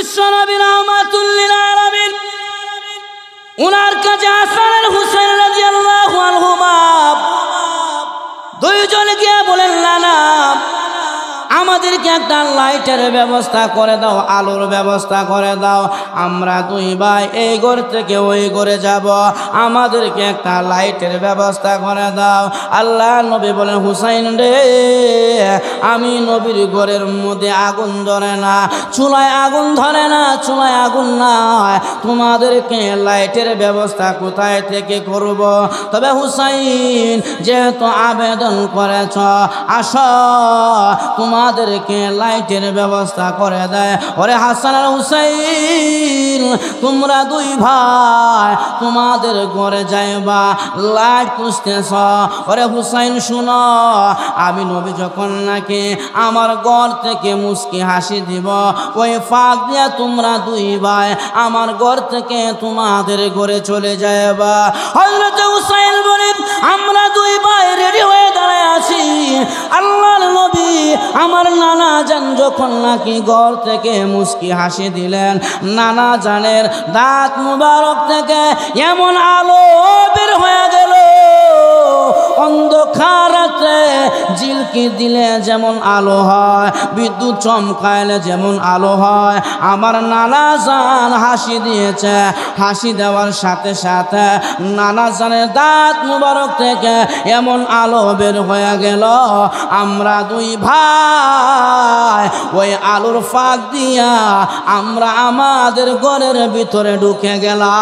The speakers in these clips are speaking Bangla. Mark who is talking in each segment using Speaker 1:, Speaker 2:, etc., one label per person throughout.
Speaker 1: বিশ্বনবী রাহমাতুল লিল আলামিন উনার কাছে হাসান আর হুসাইন রাদিয়াল্লাহু আনহুমা দুইজন গিয়ে বলেন, না আমাদেরকে একটা লাইটের ব্যবস্থা করে দাও, আলোর ব্যবস্থা করে দাও। আমরা দুই ভাই এই ঘর থেকে ওই ঘরে যাব, আমাদেরকে একটা লাইটের ব্যবস্থা করে দাও। আল্লাহ নবী বলেন, হুসাইন রে, আমি নবীর ঘরের মধ্যে আগুন ধরে না, চুলায় আগুন ধরে না, চুলায় আগুন নয়, তোমাদেরকে লাইটের ব্যবস্থা কোথায় থেকে করব? তবে হুসাইন যেহেতু আবেদন করেছ, আসো তোমাদেরকে লাইটের ব্যবস্থা করে দেয়। ওরে হাসান আর হুসাইন, তোমরা দুই ভাই তোমাদের ঘরে যাইবা, লাইট খুঁজতেছ। ওরে হুসাইন শুনো, আমি নবী যখন নাকি আমার ঘর থেকে মুস্কি হাসি দিব, ওই ফাঁক দিয়া তোমরা দুই ভাই আমার ঘর থেকে তোমাদের ঘরে চলে যাইবা। হযরত হুসাইন বলেন, আমরা দুই ভাই রেডি হয়ে দাঁড়ায় আছি। আল্লাহর নবী আমার নানা জান যখন নাকি ঘর থেকে মুস্কি হাসি দিলেন, নানা জানের দাঁত মুবারক থেকে এমন আলো বের হয়ে গেল, অন্ধকারাতে ঝিলকি দিলে যেমন আলো হয়, বিদ্যুৎ চমকাইলে যেমন আলো হয়, আমার নানা জান হাসি দিয়েছে। হাসি দেওয়ার সাথে সাথে নানা জানের দাঁত মুবারক থেকে এমন আলো বের হয়ে গেল, আমরা দুই ভাই ওই আলোর ফাঁক দিয়া আমরা আমাদের ঘরের ভিতরে ঢুকে গেলাম।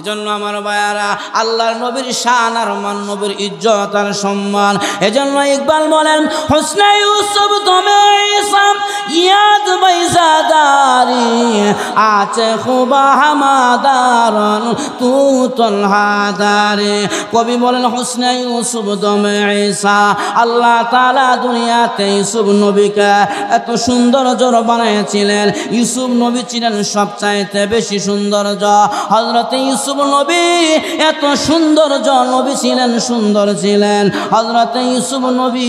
Speaker 1: এজন্য আমার ভাইয়ারা, আল্লাহর নবীর শান আর মান, নবীর ইজ্জত আর সম্মান। এজন্য ইকবাল বলেন, হুসনে ইউসুফ তুমি ইসাম ইয়াদ বাইজাদারি আছে খুবা হামাদারন তু তলহাদারে। কবি বলেন, হুসনে ইউসুফ তুমি ঈসা, আল্লাহ তাআলা দুনিয়াতে ইউসুফ নবীকে এত সৌন্দর্য বানিয়েছিলেন। ইউসুফ নবী ছিলেন সবচাইতে বেশি সৌন্দর্য। হযরত ইউসুফ নবী এত সৌন্দর্য নবী ছিলেন, সুন্দর ছিলেন। হযরত ইউসুফ নবী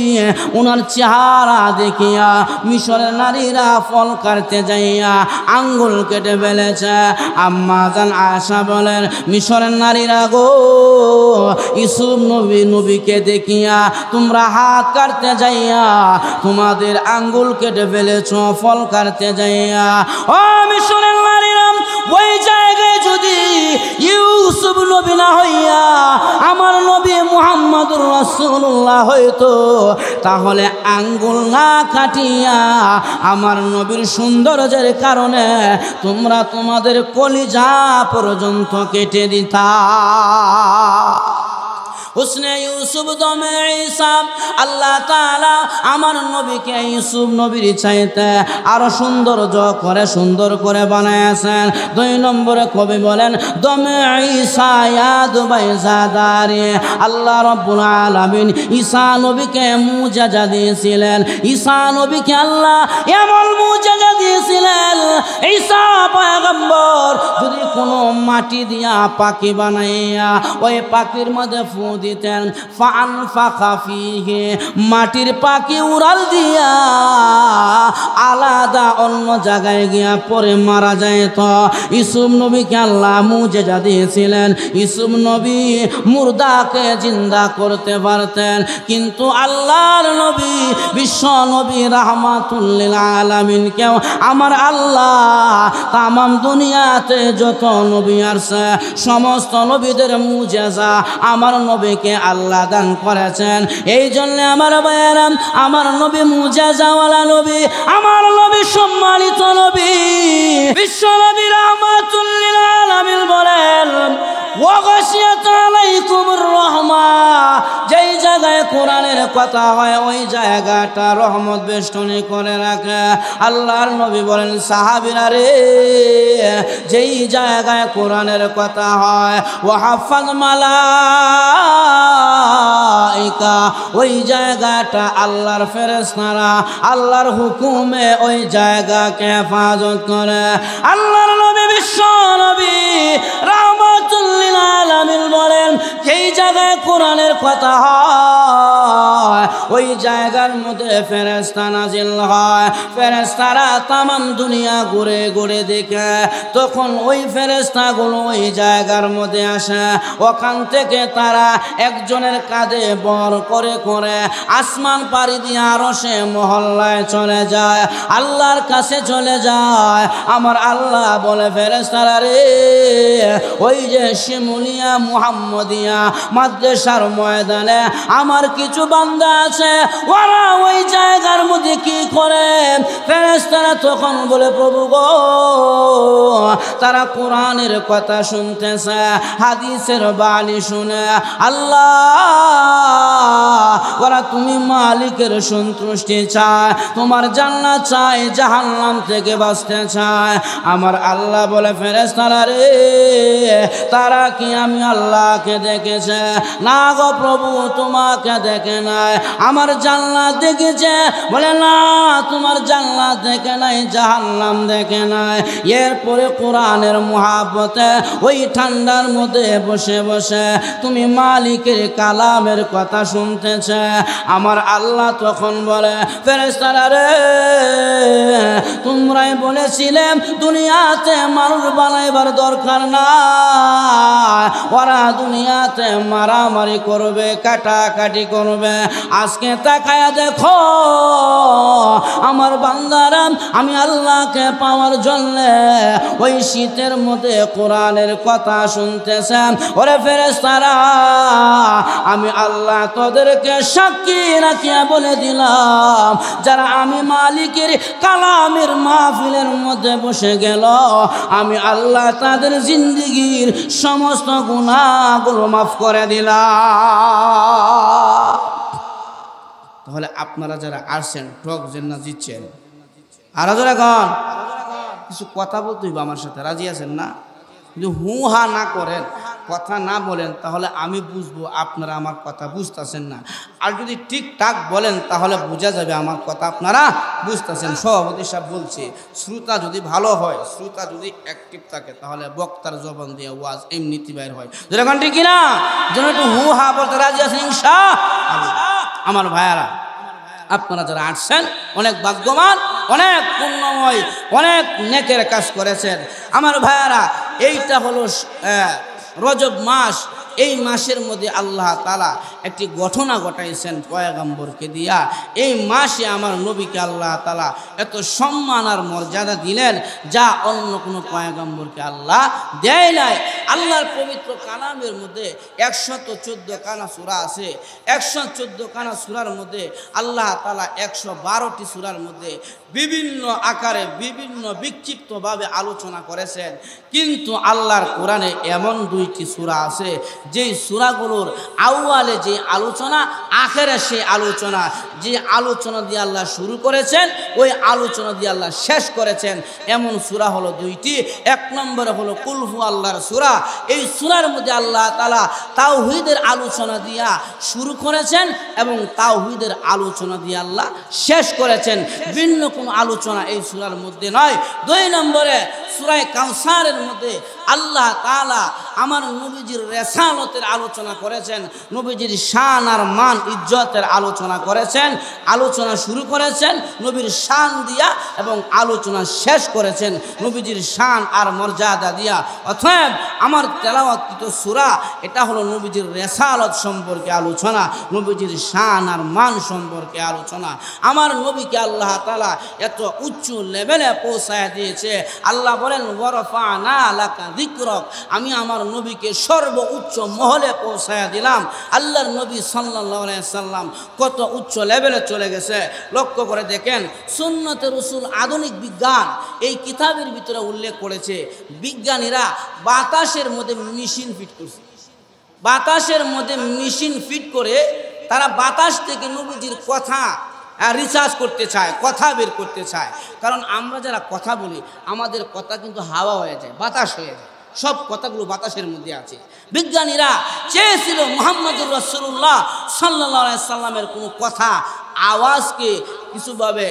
Speaker 1: উনার চেহারা দেখিয়া মিশরের নারীরা ফল কাটতে যাইয়া আঙ্গুল কেটে ফেলেছে। আম্মা জান আয়েশা বলেন, মিশরের নারীরা গো, ইউসুফ নবীকে দেখিয়া তোমরা হাত কাটতে যাইয়া তোমাদের আঙ্গুল কেটে ফেলেছ ফল কাটতে যাইয়া। ও মিশরের নারীরা, ওই জায়গায় যদি ইউসুফ নবী না হইয়া আমার নবী মুহাম্মদুর রাসূলুল্লাহ হইতো, তাহলে আঙ্গুল না কাটিয়া আমার নবীর সৌন্দর্যের কারণে তোমরা তোমাদের কলিজা পর্যন্ত কেটে দিতা। হুসনে ইউসুফ দমে ঈসা, আল্লাহ তাআলা আমার নবীকে ইউসুফ নবীর চাইতে আরো সৌন্দর্য করে সুন্দর করে বানাইছেন। দুই নম্বরে কবি বলেন, দমে ঈসা ইয়াদ বাইজাদারি, আল্লাহ রাব্বুল আলামিন ঈসা নবীকে মুজিজা দিয়েছিলেন। ঈসা নবীকে আল্লাহ এমন মুজিজা দিয়েছিলেন, ঈসা পয়গম্বর যদি কোনো মাটি দিয়া পাখি বানাইয়া ওই পাখির মধ্যে ফু দিতেন, ফানফাখা ফিহি, মাটির পাখি উড়াল দিয়া আলাদা অন্য জায়গায় গিয়া পরে মারা যায়। তো ইউসুফ নবীকে আল্লাহ মুজিজা দিয়েছিলেন, ইউসুফ নবী মুর্দাকে জিন্দা করতে পারতেন। কিন্তু আল্লাহর নবী বিশ্ব নবী রাহমাতুল লিল আলামিনকেও আমার আল্লাহ তামাম দুনিয়াতে যত নবী আসছে সমস্ত নবীদের মুজিজা আমার নবীকে আল্লাহ দান করেছেন। এই জন্য আমার ভাইয়েরা, আমার নবী মুজিজাওয়ালা নবী, আমার নবী সম্মানিত নবী, বিশ্ব নবী রাহমাতুল লিল আলামিন বলেন, ওয়া গাশিয়াত আলাইকুমুর রাহমা, যেই জায়গায় কোরআনের কথা হয় ওই জায়গাটা রহমত বেষ্টনী করে রাখে। আল্লাহর নবী বলেন, সাহাবীরা রে, যেই জায়গায় কোরআনের কথা হয় ওয়া হাফাজ মালাইকা, ওই জায়গাটা আল্লাহর ফেরেশতারা আল্লাহর হুকুমে ওই জায়গাকে হেফাজত করে। আল্লাহর নবী বিশ্ব নবী রাহমাতুল লিল আলামিন বলেন, যেই জায়গায় কোরআনের কথা হয় হয় ওই জায়গার মধ্যে ফেরেশতা নাজিল হয়। ফেরেশতারা তামাম দুনিয়া ঘুরে ঘুরে দেখে, তখন ওই ফেরেশতাগুলো ওই জায়গার মধ্যে আসে। ওখান থেকে তারা একজনের কাঁধে বর করে করে আসমান পাড়ি দিয়ে আরশে মহল্লায় চলে যায়, আল্লাহর কাছে চলে যায়। আমার আল্লাহ বলে, ফেরেশতারা রে, ওই যে শিমুলিয়া মুহাম্মদিয়া মাদ্রাসার ময়দানে আমার কিছু বান্দা আছে, ওরা ওই জায়গার মধ্যে কি করে? ফেরেশতারা তখন বলে, প্রভু গো, তারা কোরআনের কথা শুনতেছে, হাদিসের বাণী শুনে। আল্লাহ, ওরা তুমি মালিকের সন্তুষ্টি চায়, তোমার জান্নাত চায়, জাহান্নাম থেকে বাঁচতে চায়। আমার আল্লাহ বলে, ফেরেশতারা রে, তারা কি আমি আল্লাহকে দেখেছে? না গো প্রভু, তোমাকে দেখে নাই, আমার জান্নাত দেখেছে। বলে, না, তোমার জান্নাত দেখে নাই, জাহান্নাম দেখে নাই। এরপরে কোরআনের মুহাব্বতে ওই ঠান্ডার মধ্যে বসে বসে তুমি মালিকের কালামের কথা শুনতেছে। আমার আল্লাহ তখন বলে, ফেরেশতারা রে, তোমরাই বলেছিলে দুনিয়াতে মানুষ বানাইবার দরকার না, ওরা দুনিয়াতে মারামারি করবে, কাটাকাটি করবে। আজকে তাকায়া দেখো, আমার বান্দারা আমি আল্লাহকে পাওয়ার জন্য ওই শীতের মধ্যে কোরআনের কথা শুনতেছে। ওরে ফেরেশতারা, আমি আল্লাহ তোদেরকে সাক্ষী রাখিয়া বলে দিলাম, যারা আমি মালিকের কালামের মাহফিলের মধ্যে বসে গেল, আমি আল্লাহ তাদের জিন্দেগির সমস্ত গুনাহগুলো মাফ করে দিলাম। তাহলে আপনারা যারা আসছেন, ঠক যেন না জিতছেন, আর যারা কন কিছু কথা বলতে হইব আমার সাথে, রাজি আছেন না? যদি হু হা না করেন, কথা না বলেন, তাহলে আমি বুঝবো আপনারা আমার কথা বুঝতেছেন না। আর যদি ঠিকঠাক বলেন, তাহলে বোঝা যাবে আমার কথা আপনারা বুঝতেছেন। সভাপতি সাহেব বলছে, শ্রোতা যদি ভালো হয়, শ্রোতা যদি অ্যাক্টিভ থাকে, তাহলে বক্তার জবান দিয়ে ওয়াজ এমনিতে বাইর হয়। যেরকম ঠিক কিনা? যেন একটু হু হা বলতে রাজি আছেন ইনশাআল্লাহ। আমার ভাইয়ারা, আপনারা যারা আসছেন অনেক ভাগ্যবান, অনেক পুণ্যময়, অনেক নেকের কাজ করেছেন। আমার ভাইয়ারা, এইটা হলো রজব মাস। এই মাসের মধ্যে আল্লাহ তাআলা একটি ঘটনা ঘটাইছেন পয়গম্বরকে দিয়া। এই মাসে আমার নবীকে আল্লাহ তাআলা এত সম্মান আর মর্যাদা দিলেন, যা অন্য কোনো পয়গম্বরকে আল্লাহ দেয় নাই। আল্লাহর পবিত্র কালামের মধ্যে 114 খানা সূরা আছে। 114 খানা সূরার মধ্যে আল্লাহ তাআলা 112টি সূরার মধ্যে বিভিন্ন আকারে বিভিন্ন বিক্ষিপ্তভাবে আলোচনা করেছেন। কিন্তু আল্লাহর কোরআনে এমন 2টি সূরা আছে, যেই সূরাগুলোর আউয়ালে যে আলোচনা, আখেরে সেই আলোচনা। যে আলোচনা দিয়ে আল্লাহ শুরু করেছেন, ওই আলোচনা দিয়ে আল্লাহ শেষ করেছেন। এমন সূরা হলো 2টি। এক নম্বরে হলো কুল হু আল্লাহর সূরা। এই সূরার মধ্যে আল্লাহ তাআলা তাওহীদের আলোচনা দিয়া শুরু করেছেন এবং তাওহীদের আলোচনা দিয়ে আল্লাহ শেষ করেছেন। ভিন্ন কোনো আলোচনা এই সূরার মধ্যে নয়। 2 নম্বরে সূরা কাউসারের মধ্যে আল্লাহ তাআলা আমার নবীজির রিসালাতের আলোচনা করেছেন, নবীজির শান আর মান ইজ্জতের আলোচনা করেছেন। আলোচনা শুরু করেছেন নবীর শান দিয়া এবং আলোচনা শেষ করেছেন নবীজির শান আর মর্যাদা দিয়া। অতএব আমার তেলাওয়াতকৃত সূরা এটা হলো নবীজির রিসালাত সম্পর্কে আলোচনা, নবীজির শান আর মান সম্পর্কে আলোচনা। আমার নবীকে আল্লাহ তাআলা এত উচ্চ লেভেলে পৌঁছায় দিয়েছে। আল্লাহ বলেন, ওয়ারফা'না লাকা যিকরাক, আমি আমার নবীকে সর্বোচ্চ মহলে পৌঁছায়া দিলাম। আল্লাহর নবী সাল্লাল্লাহু আলাইহি সাল্লাম কত উচ্চ লেভেলে চলে গেছে লক্ষ্য করে দেখেন। সুন্নতে রাসূল আধুনিক বিজ্ঞান এই কিতাবের ভিতরে উল্লেখ করেছে, বিজ্ঞানীরা বাতাসের মধ্যে মেশিন ফিট করছে। বাতাসের মধ্যে মেশিন ফিট করে তারা বাতাস থেকে নবীজির কথা রিসার্চ করতে চায়, কথা বের করতে চায়। কারণ আমরা যারা কথা বলি, আমাদের কথা কিন্তু হাওয়া হয়ে যায়, বাতাস হয়ে যায়। সব কথাগুলো বাতাসের মধ্যে আছে। বিজ্ঞানীরা চেয়েছিল মুহাম্মদুর রাসূলুল্লাহ সাল্লাল্লাহু আলাইহি সাল্লামের কোনো কথা আওয়াজকে কিছুভাবে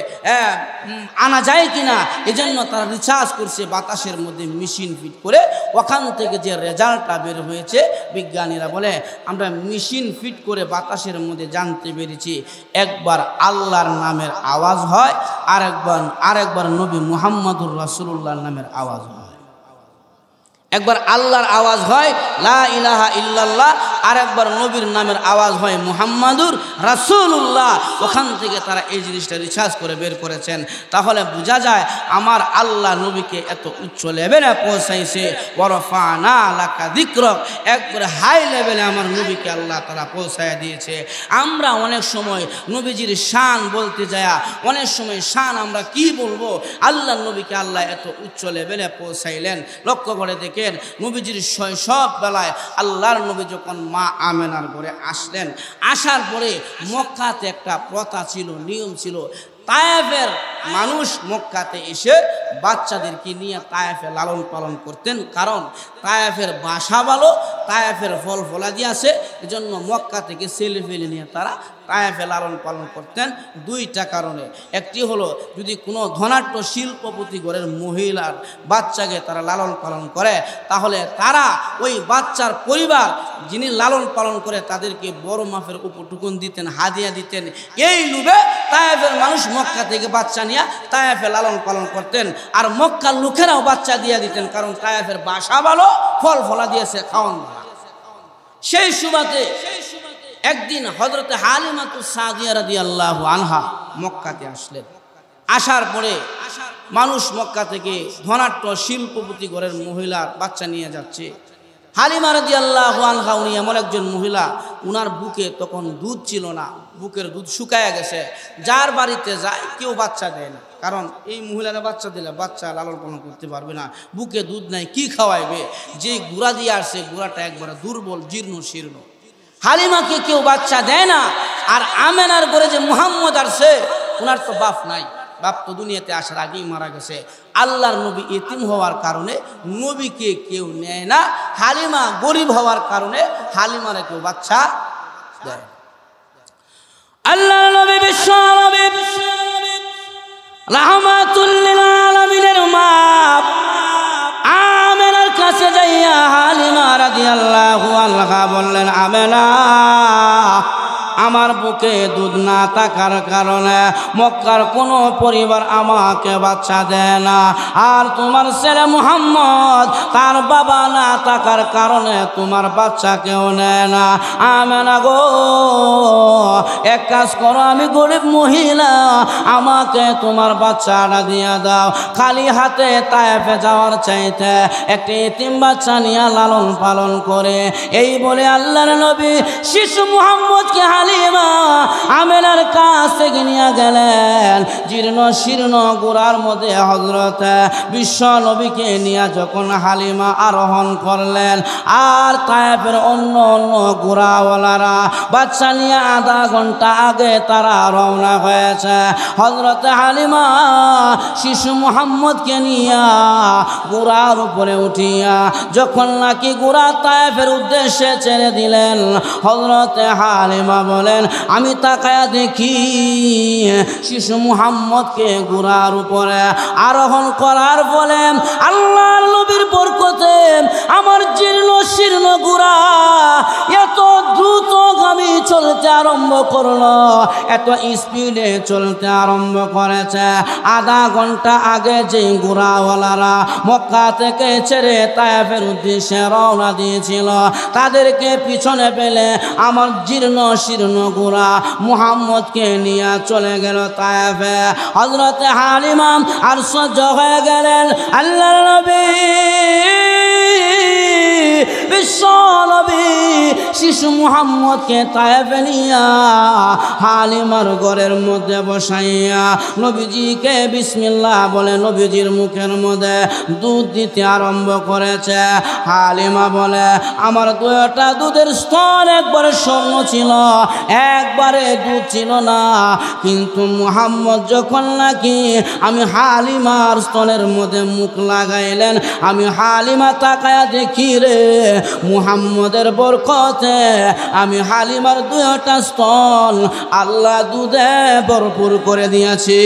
Speaker 1: আনা যায় কিনা, এজন্য তারা রিসার্চ করছে, বাতাসের মধ্যে মেশিন ফিট করে ওখান থেকে যে রেজাল্টটা বের হয়েছে বিজ্ঞানীরা বলে আমরা মেশিন ফিট করে বাতাসের মধ্যে জানতে পেরেছি একবার আল্লাহর নামের আওয়াজ হয়, আরেকবার নবী মুহাম্মদুর রাসূলুল্লাহর নামের আওয়াজ হয়। একবার আল্লাহর আওয়াজ হয় লা ইলাহা ইল্লাল্লাহ, আর একবার নবীর নামের আওয়াজ হয় মুহাম্মাদুর রাসূলুল্লাহ। ওখান থেকে তারা এই জিনিসটা রিসার্চ করে বের করেছেন। তাহলে বোঝা যায় আমার আল্লাহ নবীকে এত উচ্চ লেভেলে পৌঁছাইছে, ওয়ারফানা লাকা যিকরাক, একবারে হাই লেভেলে আমার নবীকে আল্লাহ তাআলা পৌঁছায় দিয়েছে। আমরা অনেক সময় নবীজির শান বলতে যায়, অনেক সময় শান আমরা কি বলবো, আল্লাহ নবীকে আল্লাহ এত উচ্চ লেভেলে পৌঁছাইলেন। লক্ষ্য করে দেখে নবীজির শৈশব বেলায় আল্লাহর নবী যখন মা আমেনার ঘরে আসলেন, আসার পরে মক্কাতে একটা প্রথা ছিল, নিয়ম ছিল, তায়েফের মানুষ মক্কাতে এসে বাচ্চাদেরকে নিয়ে তায়েফে লালন পালন করতেন। কারণ তায়েফের বাসা ভালো, তায়েফের ফল ফলাদি আছে, এজন্য মক্কা থেকে ছেলে ফেলে নিয়ে তারা তায়েফে লালন পালন করতেন। দুইটা কারণে, একটি হলো যদি কোনো ধনাঢ্য শিল্পপতি ঘরের মহিলার বাচ্চাকে তারা লালন পালন করে, তাহলে তারা ওই বাচ্চার পরিবার যিনি লালন পালন করে তাদেরকে বড় মাপের উপটুকুন দিতেন, হাদিয়া দিতেন। এই লোভে তায়েফের মানুষ মক্কা থেকে বাচ্চা নিয়ে তায়েফে লালন পালন করতেন, আর মক্কার লোকেরাও বাচ্চা দিয়ে দিতেন, কারণ তায়েফের বাসা ভালো, ফল ফলা দিয়েছে, খাওয়ান ভালো। সেই সুবাদে একদিন হযরতে হালিমাতুস সাদিয়া রাদিয়াল্লাহু আনহা মক্কাতে আসলেন। আসার পরে মানুষ মক্কা থেকে ধনাঢ্য শিল্পপতি ঘরের মহিলার বাচ্চা নিয়ে যাচ্ছে। হালিমা রাদিয়াল্লাহু আনহা উনি এমন একজন মহিলা, উনার বুকে তখন দুধ ছিল না, বুকের দুধ শুকায়া গেছে। যার বাড়িতে যায় কেউ বাচ্চা দেয় না, কারণ এই মহিলারা বাচ্চা দিলে বাচ্চা লালন পালন করতে পারবে না, বুকে দুধ নাই, কি খাওয়াইবে? যে গুড়া দিয়ে আসছে গুড়াটা একবারে দুর্বল, জীর্ণ শীর্ণ। হালিমাকে কেউ বাচ্চা দেয় না। আর আমেনার ঘরে যে মুহাম্মদ আসছে, ওনার তো বাপ নাই, বাপ তো দুনিয়াতে আসার আগেই মারা গেছে। আল্লাহর নবী এতিম হওয়ার কারণে নবীকে কেউ নেয় না, হালিমা গরিব হওয়ার কারণে হালিমারে কেউ বাচ্চা দেয়। আল্লাহর নবী বিশ্ব নবী রাহমাতুল লিল আলামিনের মা আমেনার কাছে যাইয়া হালিমা রাদিয়াল্লাহু আনহা বললেন, আমেনা, আমার বুকে দুধ না থাকার কারণে মক্কার কোনো পরিবার আমাকে বাচ্চা দেয় না, আর তোমার ছেলে মুহাম্মদ তার বাবা না থাকার কারণে তোমার বাচ্চা কেউ নেয় না। আমেনা গো, এক কাজ করো, আমি গরিব মহিলা, আমাকে তোমার বাচ্চাটা দিয়ে দাও। খালি হাতে তায়েফে যাওয়ার চাইতে একটি এতিম বাচ্চা নিয়ে লালন পালন করে। এই বলে আল্লাহর নবী শিশু মুহাম্মদকে হালিমা আমেনার কাছ থেকে নিয়ে গেলেন। জীর্ণ শীর্ণ গোড়ার মধ্যে হযরত বিশ্ব নবীকে নিয়ে যখন হালিমা আরোহণ করলেন, আর তায়েফের অন্য অন্য গোড়াওয়ালারা বাচ্চা নিয়ে আধা ঘন্টা আগে তারা রওনা হয়েছে। হযরত হালিমা শিশু মুহাম্মদকে নিয়ে গোড়ার উপরে উঠিয়া যখন নাকি গোড়া তায়েফের উদ্দেশ্যে ছেড়ে দিলেন, হযরত হালিমা বলেন, আমি তাকায়া দেখি শিশু মুহাম্মদকে গোড়ার উপরে আরোহণ করার ফলে আল্লাহর নবীর বরকতে আমার জীর্ণ শীর্ণ গোড়া এত দ্রুতগামী চলতে আরম্ভ করলো, এত স্পিডে চলতে আরম্ভ করেছে। আধা ঘন্টা আগে যে গোড়াওয়ালারা মক্কা থেকে ছেড়ে তায়েফের উদ্দেশ্যে রওনা দিয়েছিল, তাদেরকে পিছনে পেলে আমার জীর্ণ শীর্ণ গোড়া মুহাম্মদকে নিয়ে চলে গেল তায়েফে। হযরত হালিমা আর সহ্য হয়ে গেলেন। আল্লাহর নবী বিশ্ব নবী শিশু মুহাম্মদকে তায়েফে নিয়া হালিমার ঘরের মধ্যে বসাইয়া নবীজিকে বিসমিল্লাহ বলে নবীজির মুখের মধ্যে দুধ দিতে আরম্ভ করেছে। হালিমা বলে, আমার দুইটা দুধের স্তন একবারে স্বর্ণ ছিল, একবারে দুধ ছিল না, কিন্তু মুহাম্মদ যখন নাকি আমি হালিমার স্তনের মধ্যে মুখ লাগাইলেন, আমি হালিমা তাকায়া দেখি রে মুহাম্মদের বরকতে আমি হালিমার দুইটা স্তন আল্লাহ দুধে ভরপুর করে দিয়েছি।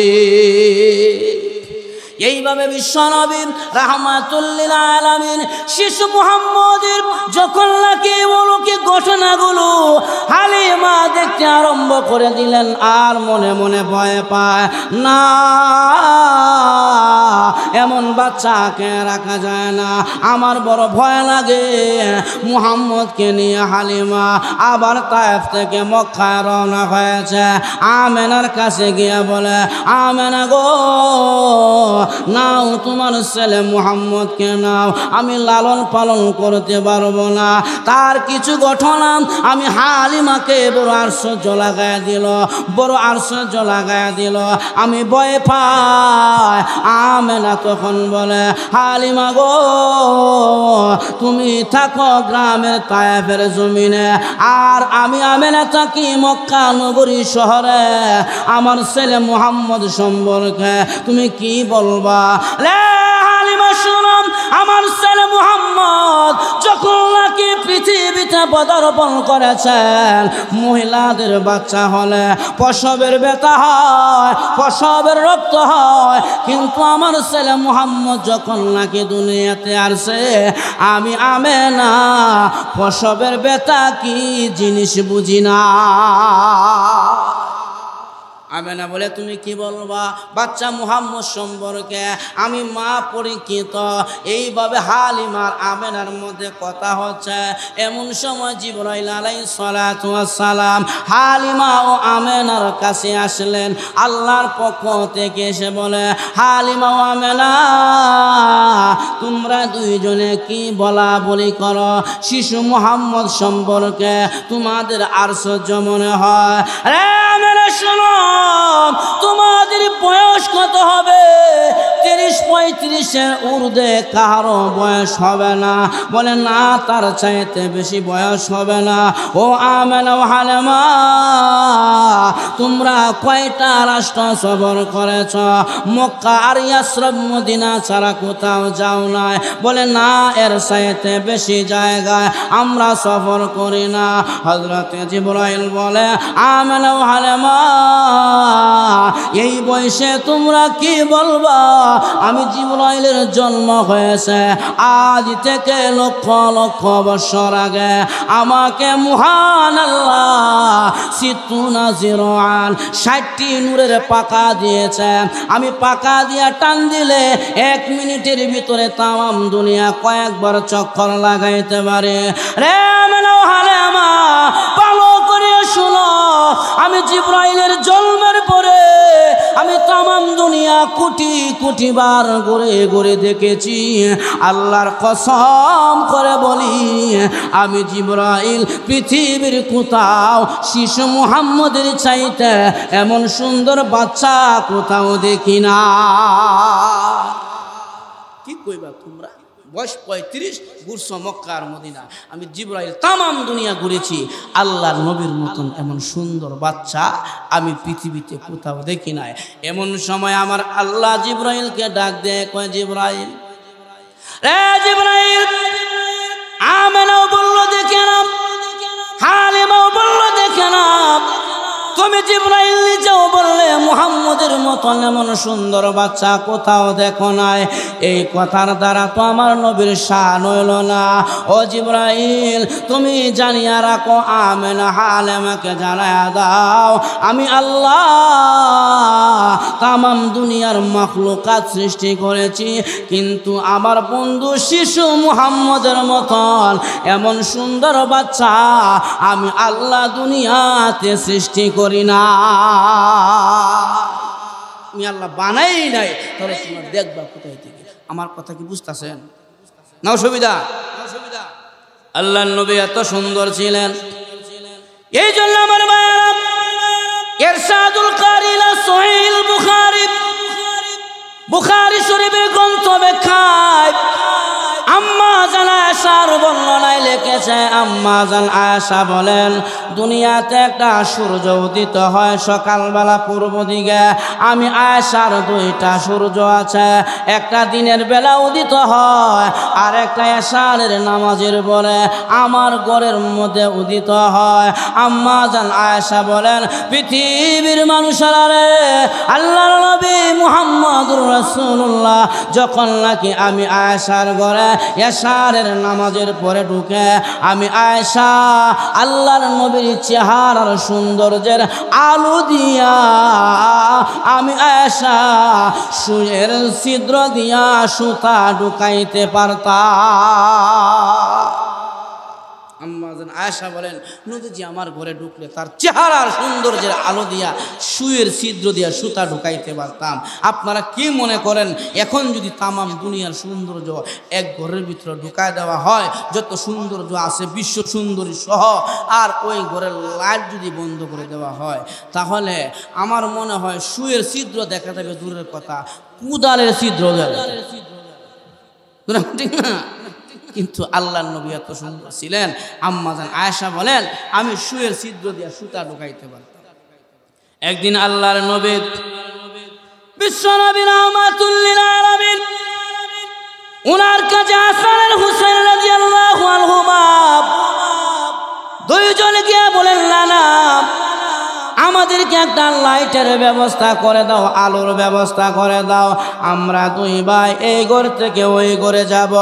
Speaker 1: এইভাবে বিশ্বনবী রাহমাতুল লিল আলামিন শিশু মুহাম্মদের যখন নাকি অলৌকিক ঘটনাগুলো হালিমা দেখতে আরম্ভ করে দিলেন, আর মনে মনে ভয় পায় না, এমন বাচ্চাকে রাখা যায় না, আমার বড় ভয় লাগে। মুহাম্মদকে নিয়ে হালিমা আবার তায়েফ থেকে মক্কায় রওনা হয়েছে। আমেনার কাছে গিয়ে বলে, আমেনা গো, নাও তোমার ছেলে মুহাম্মদকে নাও, আমি লালন পালন করতে পারবো না। তার কিছু ঘটনা আমি হালিমাকে বড় আশ্চর্য লাগায় দিল, বড় আশ্চর্য লাগায় দিল, আমি ভয় পাই। আমেনা তখন বলে, হালিমা গো, তুমি থাকো গ্রামের তায়েফের জমিনে, আর আমি আমেনা থাকি মক্কা নগরী শহরে। আমার ছেলে মুহাম্মদ সম্পর্কে তুমি কি বলবা? হালিমা শুনো, আমার ছেলে মুহাম্মদ যখন নাকি পৃথিবীতে পদার্পণ করেছেন, মহিলাদের বাচ্চা হলে প্রসবের ব্যথা হয়, প্রসবের রক্ত হয়, কিন্তু আমার ছেলে মুহাম্মদ যখন নাকি দুনিয়াতে আসে, আমি আমেনা প্রসবের ব্যথা কি জিনিস বুঝি না। আমেনা বলে, তুমি কি বলবা বাচ্চা মুহাম্মদ সম্পর্কে? আমি মা পরিচিত। এইভাবে হালিমার আমেনার মধ্যে কথা হচ্ছে। এমন সময় জিবরাইল আলাইহিস সালাতু ওয়াস সালাম হালিমা ও আমেনার কাছে আসলেন। আল্লাহর পক্ষ থেকে এসে বলে, হালিমা ও আমেনা, তোমরা দুইজনে কি বলা বলি করো শিশু মুহাম্মদ সম্পর্কে? তোমাদের আশ্চর্য মনে হয়। রে আমেনা শোনো, তোমাদের বয়স কত হবে? 30-35-এর ঊর্ধ্বে কারো বয়স হবে না। বলে, না, তার চাইতে বেশি বয়স হবে না। ও আমেনা ও হালিমা, তোমরা কয়টা রাষ্ট্র সফর করেছ? মক্কা আর ইয়াসরিব মদিনা ছাড়া কোথাও যাও নাই? বলে, না, এর চাইতে বেশি জায়গায় আমরা সফর করি না। হযরত জিবরাইল বলে, আমেনা ও হালিমা, এই বয়সে তোমরা কি বলবা? আমি জিবরাইলের জন্ম হয়েছে আজ থেকে লক্ষ লক্ষ বছর আগে। আমাকে মহান আল্লাহ 60টি নূরের পাকা দিয়েছে। আমি পাকা দিয়া টান দিলে 1 মিনিটের ভিতরে তামাম দুনিয়া কয়েকবার চক্কর লাগাইতে পারে। রে আমেনা ও হালিমা, ভালো করে শুনো, আমি জিবরাইলের জন্মের পরে আমি তামাম দুনিয়া কোটি কোটি বার ঘুরে ঘুরে দেখেছি। আল্লাহর কসম করে বলি, আমি জিবরাইল পৃথিবীর কোথাও শিশু মুহাম্মদের চাইতে এমন সুন্দর বাচ্চা কোথাও দেখি না। কি কইবা তোমরা? বয়স 35, ঘুরছো মক্কা আর মদিনা। আমি জিবরাইল তামাম দুনিয়া ঘুরেছি, আল্লাহর নবীর মতন এমন সুন্দর বাচ্চা আমি পৃথিবীতে কোথাও দেখি নাই। এমন সময় আমার আল্লাহ জিবরাইলকে ডাক দেয়, কয়, জিবরাইল, রে জিবরাইল। আমেনাও বলল, দেখে নাম। হালিমাও বলল, দেখে নাম। তুমি জিবরাইল নিজেও বললে মুহাম্মদের মতন এমন সুন্দর বাচ্চা কোথাও দেখো নাই। এই কথার দ্বারা তো আমার নবীর শান হইল না। ও জিবরাইল, তুমি জানিয়া রাখো, আমেনা হালিমাকে জানায়া দাও, আমি আল্লাহ তামাম দুনিয়ার মাখলুকাত সৃষ্টি করেছি, কিন্তু আমার বন্ধু শিশু মুহাম্মদের মতন এমন সুন্দর বাচ্চা আমি আল্লাহ দুনিয়াতে সৃষ্টি করি না। আমি আল্লাহ বানাই নাই, তাহলে তোমরা দেখবা কোথায় থেকে। আমার কথা কি বুঝতেছেন? না অসুবিধা? আল্লাহর নবী এত সুন্দর ছিলেন, এই জন্য আমার ভাইরা ইরশাদুল কারি ইলা সহিহ বুখারী, বুখারী শরীফের গ্রন্থ ব্যাখ্যায় আম্মা জানা আয়েশার বর্ণনায় লিখেছে আম্মা জান আয়েশা বলেন দুনিয়াতে একটা সূর্য উদিত হয় সকালবেলা পূর্ব দিকে আমি আয়েশার দুইটা সূর্য আছে একটা দিনের বেলা উদিত হয় আর একটা এশারের নামাজের পরে আমার ঘরের মধ্যে উদিত হয় আম্মা জান আয়েশা বলেন পৃথিবীর মানুষেরা রে আল্লাহর নবী মুহাম্মদুর রাসূলুল্লাহ যখন নাকি আমি আয়েশার ঘরে এশারের নামাজের পরে ঢুকে আমি আয়েশা আল্লাহর নবীর চেহারার সৌন্দর্যের আলো দিয়া আমি আয়েশা সুয়ের ছিদ্র দিয়া সুতা ঢুকাইতে পারতাম আম্মা জান আয়েশা বলেন নবীজি আমার ঘরে ঢুকলে তার চেহারার সৌন্দর্যের আলো দিয়া সুয়ের ছিদ্র দিয়া সুতা ঢুকাইতে পারতাম আপনারা কি মনে করেন এখন যদি তামাম দুনিয়ার সৌন্দর্য এক ঘরের ভিতরে ঢুকায় দেওয়া হয় যত সৌন্দর্য আছে বিশ্ব সুন্দরী সহ আর ওই ঘরের লাইট যদি বন্ধ করে দেওয়া হয় তাহলে আমার মনে হয় সুয়ের ছিদ্র দেখা যাবে দূরের কথা কুদালের ছিদ্র যাবে ঠিক না কিন্তু আল্লাহর নবী এত সুন্দর ছিলেন আম্মা জান আয়েশা বলেন আমি সুয়ের ছিদ্র দিয়া সুতা ঢুকাইতে পারতাম একদিন আল্লাহর নবী বিশ্ব নবী রাহমাতুল লিল আলামিন উনার কাছে হাসান আর হুসাইন রাদিয়াল্লাহু আনহুমা দুইজন গিয়ে বলেন না আমাদেরকে একটা লাইটের ব্যবস্থা করে দাও আলোর ব্যবস্থা করে দাও আমরা দুই ভাই এই ঘর থেকে ওই ঘরে যাব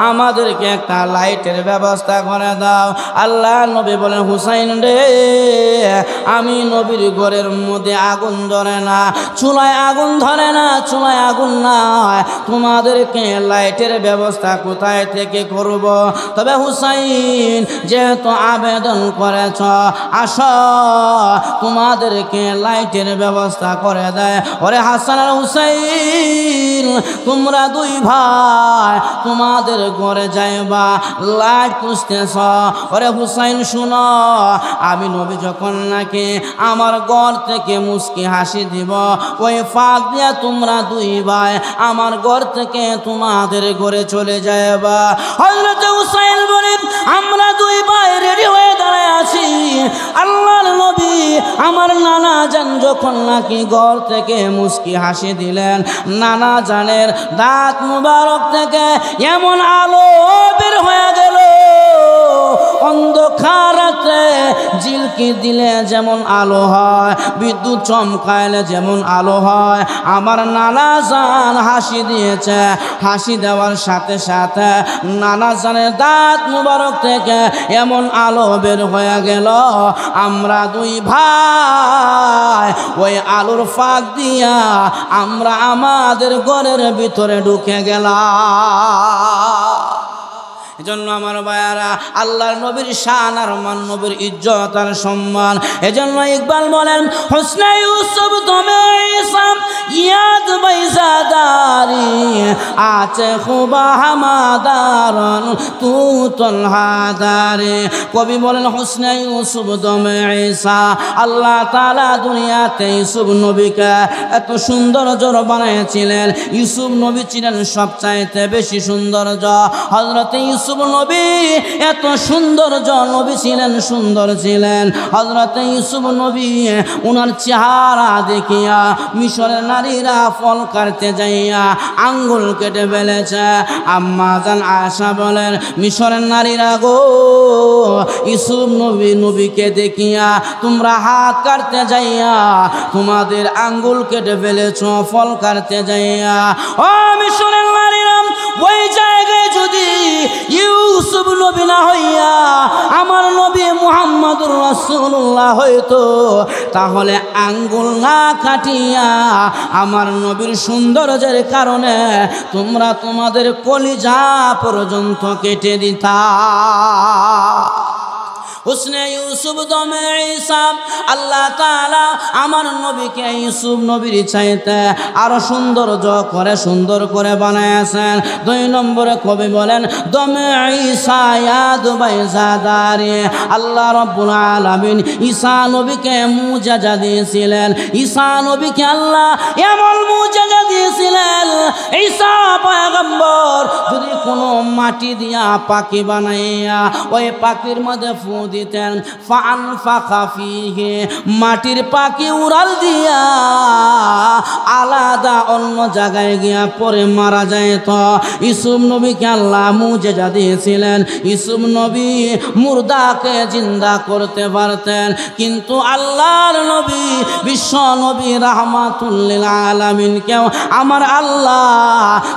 Speaker 1: আমাদেরকে একটা লাইটের ব্যবস্থা করে দাও আল্লাহ নবী বলেন হুসাইন রে আমি নবীর ঘরের মধ্যে আগুন ধরে না চুলায় আগুন ধরে না চুলায় আগুন নাই তোমাদেরকে লাইটের ব্যবস্থা কোথায় থেকে করব তবে হুসাইন যেহেতু আবেদন করেছ আসো তোমাদেরকে লাইটের ব্যবস্থা করে দেয় ওরে হাসান আর হুসাইন তোমরা দুই ভাই তোমাদের ঘরে যাইবা লাইট খুঁজতেছ ওরে হুসাইন শুনো আমি নবী যখন নাকি আমার ঘর থেকে মুস্কি হাসি দিব ওই ফাঁক দিয়া তোমরা দুই ভাই আমার ঘর থেকে তোমাদের ঘরে চলে যাইবা হযরত হুসাইন বলেন আমরা দুই ভাই রেডি হয়ে দাঁড়ায় আছি আল্লাহর নবী আমার নানা জান যখন নাকি ঘর থেকে মুস্কি হাসি দিলেন নানা জানের দাঁত মুবারক থেকে এমন আলো বের হয়ে গেল অন্ধকারাতে ঝিলকি দিলে যেমন আলো হয় বিদ্যুৎ চমকাইলে যেমন আলো হয় আমার নানা জান হাসি দিয়েছে হাসি দেওয়ার সাথে সাথে নানা জানের দাঁত মুবারক থেকে এমন আলো বের হয়ে গেল আমরা দুই ভাই ওই আলোর ফাঁক দিয়া আমরা আমাদের ঘরের ভিতরে ঢুকে গেলাম এজন্য আমার ভাইয়ারা আল্লাহর নবীর শান আর মান নবীর ইজ্জত আর সম্মান এজন্য ইকবাল বলেন হুসনে ইউসুফ তুমি ইসাম ইয়াদ বাইজাদারি আছে খুবা হামাদারন তু তলহাদারে কবি বলেন হুসনে ইউসুফ তুমি ঈসা আল্লাহ তাআলা দুনিয়াতে ইউসুফ নবীকে এত সৌন্দর্য বানিয়েছিলেন ইউসুফ নবী ছিলেন সবচাইতে বেশি সৌন্দর্য হযরত ইউসুফ নবী এত সৌন্দর্য নবী ছিলেন সুন্দর ছিলেন হযরত ইউসুফ নবী উনার চেহারা দেখিয়া মিশরের নারীরা ফল কাটতে যাইয়া আঙ্গুল কেটে ফেলেছে আম্মা জান আয়েশা বলেন মিশরের নারীরা গো ইউসুফ নবীকে দেখিয়া তোমরা হাত কাটতে যাইয়া তোমাদের আঙ্গুল কেটে ফেলেছ ফল কাটতে যাইয়া ও মিশরের নারীরা ওই জায়গায় যদি ইউসুফ নবী না হইয়া আমার নবী মুহাম্মদুর রাসূলুল্লাহ হইতো তাহলে আঙ্গুল না কাটিয়া আমার নবীর সৌন্দর্যের কারণে তোমরা তোমাদের কলিজা পর্যন্ত কেটে দিতা হুসনে ইউসুফ দমে ঈসা আল্লাহ তাআলা আমার নবীকে ইউসুফ নবীর চাইতে আরো সুন্দর করে বানায়াছেন। 2 নম্বরে কবি বলেন দমে ঈসা ইয়াদ বাইজাদারি আল্লাহ রাব্বুল আলামিন ঈসা নবীকে মুজিজা দিয়েছিলেন। ঈসা নবীকে আল্লাহ এমন মুজিজা দিয়েছিলেন, ঈসা পয়গম্বর যদি কোনো মাটি দিয়া পাখি বানাইয়া ওই পাখির মধ্যে ফু দিতেন ফানফাখা ফিহি মাটির পাখি উড়াল দিয়া আলাদা অন্য জায়গায় গিয়া পরে মারা যায়। তো ইউসুফ নবীকে আল্লাহ মুজিজা দিয়েছিলেন, ইউসুফ নবী মুর্দাকে জিন্দা করতে পারতেন, কিন্তু আল্লাহর নবী বিশ্ব নবী রাহমাতুল লিল আলামিনকেও আমার আল্লাহ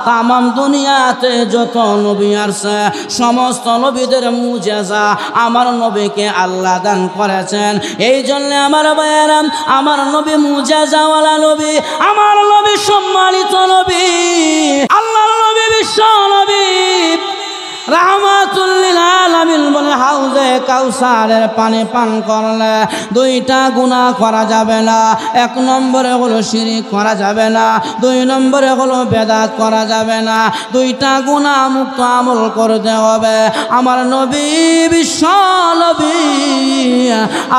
Speaker 1: তামাম দুনিয়াতে যত নবী আসছে সমস্ত নবীদের মুজিজা আমার নবীকে আল্লাহ দান করেছেন। এই জন্য আমার ভাইয়েরা আমার নবী মুজিজাওয়ালা নবী, আমার নবী সম্মানিত নবী, আল্লাহর নবী বিশ্ব নবী রাহমাতুল লিল আলামিন বলে হাউজে কাউসারের পানি পান করলে 2টা গুনাহ করা যাবে না। 1 নম্বরে হলো শিরক করা যাবে না, 2 নম্বরে হলো বেদাত করা যাবে না। 2টা গুনাহ মুক্ত আমল করতে হবে। আমার নবী বিশ্ব নবী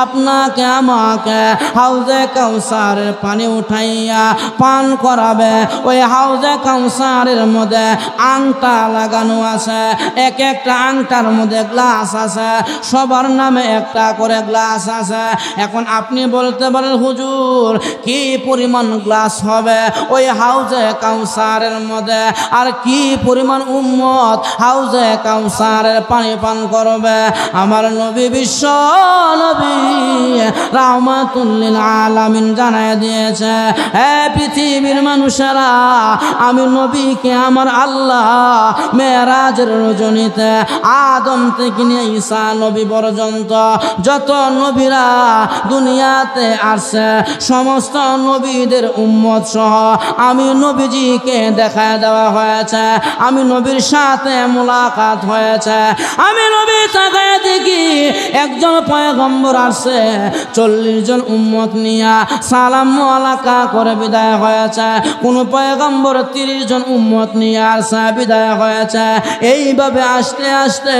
Speaker 1: আপনাকে আমাকে হাউজে কাউসারের পানি উঠাইয়া পান করাবে। ওই হাউজে কাউসারের মধ্যে আংটা লাগানো আছে, এক একটা আংটার মধ্যে গ্লাস আছে, সবার নামে একটা করে গ্লাস আছে। এখন আপনি বলতে পারেন হুজুর কি পরিমাণ গ্লাস হবে ওই হাউজে কাউসারের মধ্যে, আর কি পরিমাণ উম্মত হাউজে কাউসারের পানি পান করবে? আমার নবী বিশ্ব নবী রাহমাতুল লিল আলামিন জানায় দিয়েছে, হে পৃথিবীর মানুষেরা, আমি নবীকে আমার আল্লাহ মেরাজের রজনীতে আদম থেকে নিয়ে ঈসা নবী পর্যন্ত যত নবীরা দুনিয়াতে আসছে সমস্ত নবীদের উম্মত সহ আমি নবীজিকে দেখা দেওয়া হয়েছে, আমি নবীর সাথে মুলাকাত হয়েছে। আমি নবী তাকায় দেখি একজন পয়গম্বর আসছে 40 জন উম্মত নিয়া সালাম মুআলাকা করে বিদায় হয়েছে, কোন পয়গম্বর 30 জন উম্মত নিয়ে আসছে বিদায় হয়েছে। এইভাবে আস্তে আস্তে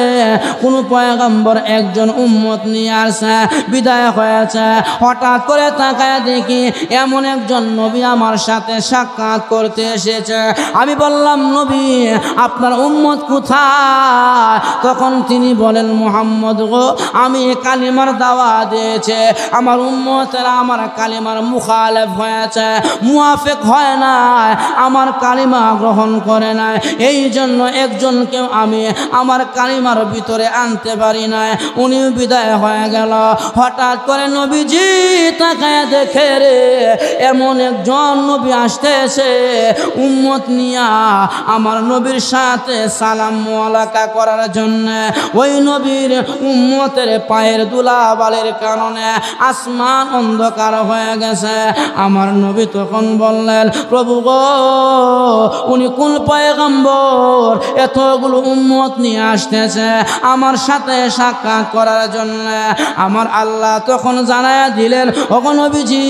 Speaker 1: কোন পয়গম্বর 1 জন উম্মত নিয়ে আসছে বিদায় হয়েছে। হঠাৎ করে তাকায় দেখি এমন একজন নবী আমার সাথে সাক্ষাৎ করতে এসেছে। আমি বললাম নবী আপনার উম্মত কোথায়? তখন তিনি বলেন মুহাম্মদ গো, আমি কালিমার দাওয়া দিয়েছে, আমার উম্মতেরা আমার কালিমার মুখালেফ হয়েছে, মুয়াফিক হয় না, আমার কালিমা গ্রহণ করে না, এই জন্য একজনকেও আমি আমার কালিমার ভিতরে আনতে পারি না, উনি বিদায় হয়ে গেল। হঠাৎ করে নবীজি তাকায় দেখে রে এমন একজন নবী আসতেছে উম্মত নিয়া আমার নবীর সাথে সালাম মুআলাকা করার জন্য। ওই নবীর উম্মতের পায়ের ধুলাবালির কারণে আসমান অন্ধকার হয়ে গেছে। আমার নবী তখন বললেন, প্রভু গো, উনি কোন পয়গম্বর এতগুলো উম্মত নিয়ে আসতেছে আমার সাথে সাক্ষাৎ করার জন্য? আমার আল্লাহ তখন জানায়া দিলেন, ওগো নবীজি,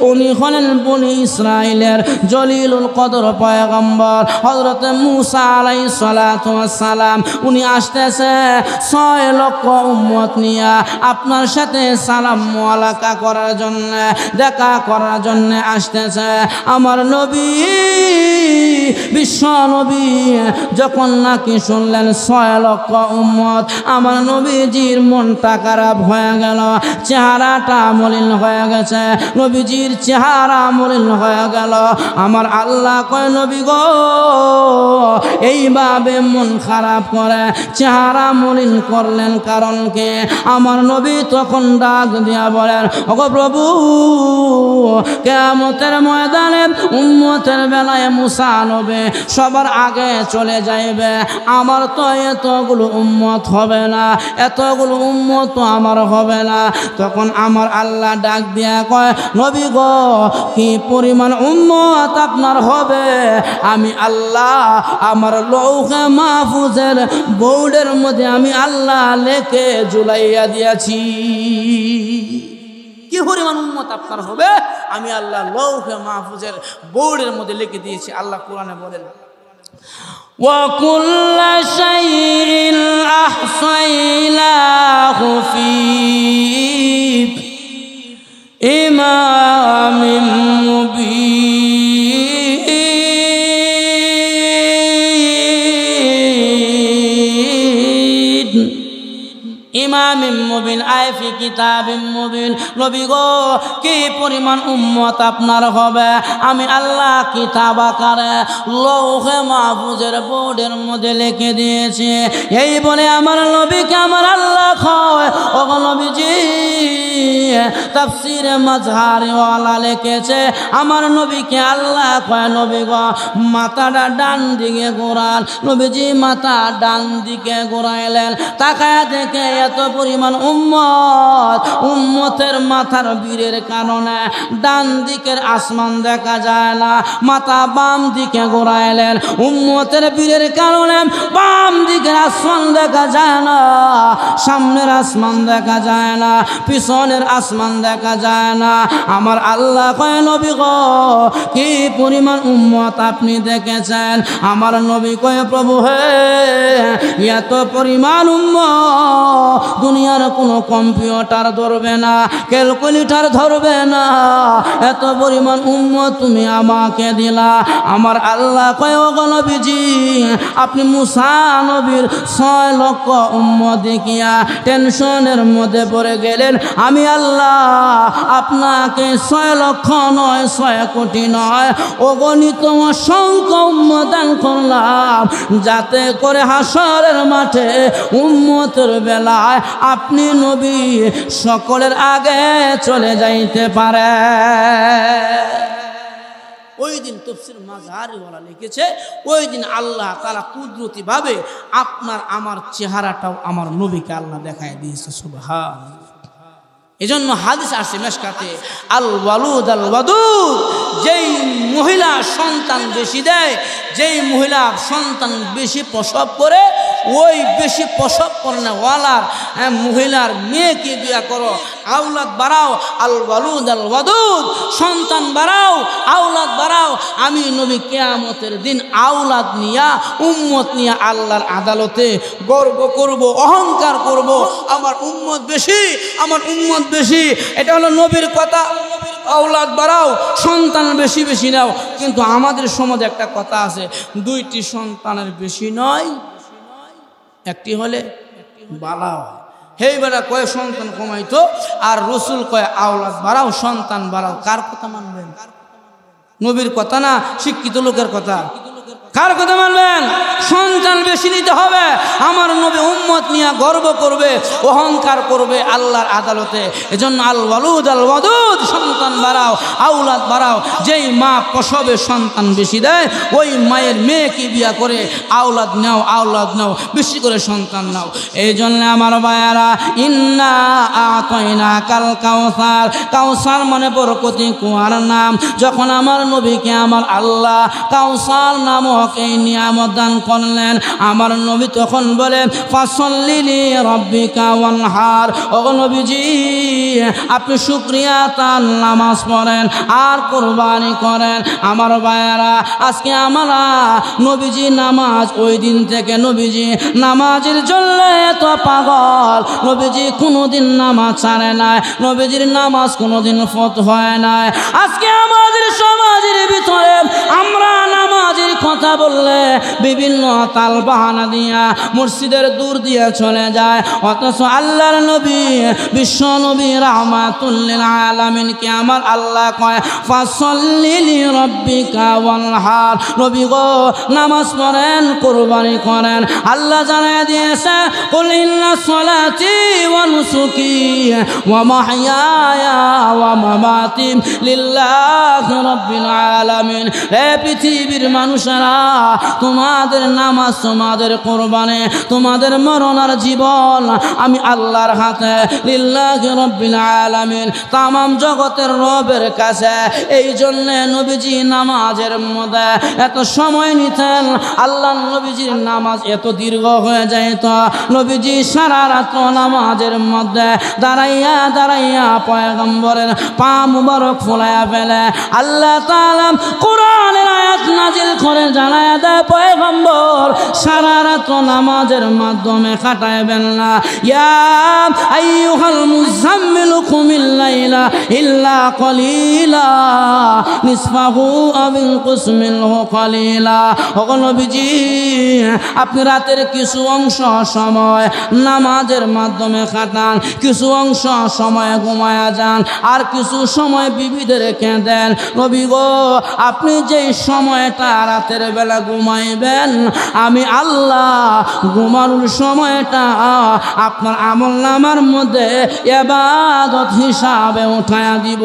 Speaker 1: উনি হলেন বনি ইসরাইলের জলিলুল কদর পয়গম্বর হযরত মূসা আলাইহিস সালাতু ওয়াস সালাম। উনি আসতেছে 6 লক্ষ উম্মত নিয়ে আপনার সাথে সালাম মুআলাকা করার জন্য, দেখা করার জন্য আসতেছে। আমার নবী বিশ্ব নবী যখন নাকি শুনলেন 6 লক্ষ উম্মত, আমার নবীজির মনটা খারাপ হয়ে গেল, চেহারাটা মলিন হয়ে গেছে, নবীজির চেহারা মলিন হয়ে গেল। আমার আল্লাহ কয়, নবী গো, এইভাবে মন খারাপ করে চেহারা মলিন করলেন কারণ কে? আমার নবী তখন ডাক দিয়া বলেন, ওগো প্রভু, কিয়ামতের ময়দানে উম্মতের বেলায় মুসা নবী সবার আগে চলে যাইবে, আমার তো এতগুলো উম্মত হবে না, এতগুলো উম্মত তো আমার হবে না। তখন আমার আল্লাহ ডাক দিয়া কয়, নবী গো, কি পরিমাণ উম্মত আপনার হবে আমি আল্লাহ আমার লৌহে মাহফুজের বোর্ডের মধ্যে আমি আল্লাহ লেখে ঝুলাইয়া দিয়েছি। কি পরিমাণ উম্মত আপনার হবে আমি আল্লাহ লৌহে মাহফুজের বোর্ডের মধ্যে লিখে দিয়েছি। আল্লাহ কোরআনে বলেন وَكُلَّ شَيْءٍ أَحْصَيْنَاهُ فِي إِمَامٍ مُبِينٍ ইমামিম মুবিন আয় ফি কিতাবিম মুবিন। নবী গো কি পরিমাণ উম্মত আপনার হবে আমি আল্লাহ কিতাব আকারে লৌহে মাহফুজের বোর্ডের মধ্যে লিখে দিয়েছি। এই বলে আমার নবীকে আমার আল্লাহ কয় ও নবীজি তাফসীরে মাজহারি ওয়ালা লিখেছে আমার নবীকে আল্লাহ কয় নবী গো মাথাটা ডান দিকে ঘোরান। নবীজি মাথা ডান দিকে ঘোরাইলেন, তাকায়া দেখে এত পরিমাণ উম্মতের মাথার বীরের কারণে ডান দিকের আসমান দেখা যায় না। মাথা বাম দিকে ঘোরাইলেন, উম্মতের বীরের কারণে বাম দিকের আসমান দেখা যায় না, সামনের আসমান দেখা যায় না, পিছনের আসমান দেখা যায় না। আমার আল্লাহ কয় নবী গো কি পরিমাণ উম্মত আপনি দেখেছেন? আমার নবী কয় প্রভু হে এত পরিমাণ উম্মত দুনিয়ার কোনো কম্পিউটার ধরবে না, ক্যালকুলেটর ধরবে না, এত পরিমাণ উম্মত তুমি আমাকে দিলা। আমার আল্লাহ কয় ও নবীজি আপনি মুসা নবীর 6 লক্ষ উম্মত দেখিয়া টেনশনের মধ্যে পড়ে গেলেন। আমি আল্লাহ আপনাকে 6 লক্ষ নয় 6 কোটি নয় অগণিত অসংখ্য উম্মত দান করলাম, যাতে করে হাসরের মাঠে উম্মতের বেলায় আপনি নবী সকলের আগে চলে যাইতে পারে। ওই দিন তাফসীর মাজহারি ওয়ালা লিখেছে ওই দিন আল্লাহ তাআলা কুদরতি ভাবে আপনার আমার চেহারাটাও আমার নবীকে আল্লাহ দেখায় দিয়েছে। সুবহানাল্লাহ। এজন্য হাদিস আসে মেশকাতে আল ওয়ালুদ আল ওয়াদুদ, যেই মহিলা সন্তান বেশি দেয়, যেই মহিলা সন্তান বেশি প্রসব করে, ওই বেশি প্রসব করেনা ওয়ালার মহিলার মেয়েকে বিয়া করো, আওলাদ বাড়াও। আল ওয়ালুদ আল ওয়াদুদ, সন্তান বাড়াও, আওলাদ বাড়াও। আমি নবী কিয়ামতের দিন আওলাদ নিয়া উম্মত নিয়া আল্লাহর আদালতে গর্ব করব, অহংকার করব, আমার উম্মত বেশি, আমার উম্মত বেশি। এটা হলো নবীর কথা। আওলাদ বাড়াও, সন্তান বেশি বেশি নাও। কিন্তু আমাদের সমাজে একটা কথা আছে, 2টি সন্তানের বেশি নয়, একটি হলে বালাও। হেই বেটা কয় সন্তান কমাইতো, আর রসুল কয় আওলাদ বাড়াও, সন্তান বাড়াও। কার কথা মানবেন? নবীর কথা না শিক্ষিত লোকের কথা? কার কথা মানবেন? সন্তান বেশি নিতে হবে। আমার নবী উম্মত নিয়ে গর্ব করবে, অহংকার করবে আল্লাহর আদালতে। এজন্য আল ওয়ালুদ আল ওয়াদুদ, সন্তান বাড়াও, আওলাদ বাড়াও। যেই মা প্রসবে সন্তান বেশি দেয়, ওই মায়ের মেয়েকে বিয়া করে আওলাদ নাও, আওলাদ নাও, বেশি করে সন্তান নাও। এই জন্য আমার ভাইয়ারা, ইন্না আতাইনা কাল কাউসার, কাউসার মানে বরকতি কুয়ার নাম। যখন আমার নবীকে আমার আল্লাহ কাউসার নামক এই নিয়ামত দান করলেন, আমার নবী তখন বলে ফাসল্লি লি রাব্বিকা ওয়ানহার। ও নবীজি আপনি শুকরিয়া তার নামাজ পড়েন আর কুরবানি করেন। আমার ভাইয়ারা, আজকে আমরা নবীজি নামাজ, ওই দিন থেকে নবীজি নামাজের জন্য এত পাগল। নবীজি কোনোদিন নামাজ ছাড়ে নাই, নবীজির নামাজ কোনোদিন ফত হয় নাই। আজকে আমাদের সমাজের ভিতরে আমরা নামাজের কথা বললে বিভিন্ন তাল বাহানা দিয়া মসজিদের দূর দিয়ে চলে যায়, অথচ আল্লাহর নবী বিশ্ব নবী রাহমাতুল লিল আলামিন কে আমার আল্লাহ কয় ফাসল্লি লি রাব্বিকা ওয়ানহার। নবী গো নামাজ পড়েন, কুরবানি করেন। আল্লাহ জানায় দিয়েছে কুল ইন্না সলাতি ওয়া নুসুকি ওয়া মাহইয়ায়া ওয়া মামাতি লিল্লাহি রাব্বিল আলামিন। হে পৃথিবীর মানুষেরা, তোমাদের নামাজ, তোমাদের কোরবানি, তোমাদের মরণ আর জীবন আমি আল্লাহর হাতে, লিল্লাহি রাব্বিল আলামিন, তামাম জগতের রবের কাছে। এই জন্য নবীজি নামাজের মধ্যে এত সময় নিতেন। আল্লাহ নবীজির নামাজ এত দীর্ঘ হয়ে যাইত, নবীজি সারা রাত্র নামাজের মধ্যে দাঁড়াইয়া দাঁড়াইয়া পয়গম্বরের পা মুবারক ফুলাইয়া ফেলে। আল্লাহ তাআলা কোরআনের আয়াত নাজিল করে জানায়া দেয়, পয়গম্বর সারা রাত্র নামাজের মাধ্যমে কাটাইবেন না। ইয়া আইয়ুহাল মুযাম্মিলু কুমিল লাইলা ইল্লা কলিলা নিসফাহু আও ইনকুস মিনহু কলিলা। ওগো নবীজি, আপনি রাতের কিছু অংশ সময় নামাজের মাধ্যমে কাটান, কিছু অংশ সময় ঘুমায়া যান, আর কিছু সময় বিবিদের রেখে দেন। নবী গো, আপনি যেই সময়টা রাতের বেলা ঘুমাইবেন, আমি আল্লাহ ঘুমানোর সময়টা আপনার আমলনামার মধ্যে ইবাদত হিসাবে উঠায়া দিব।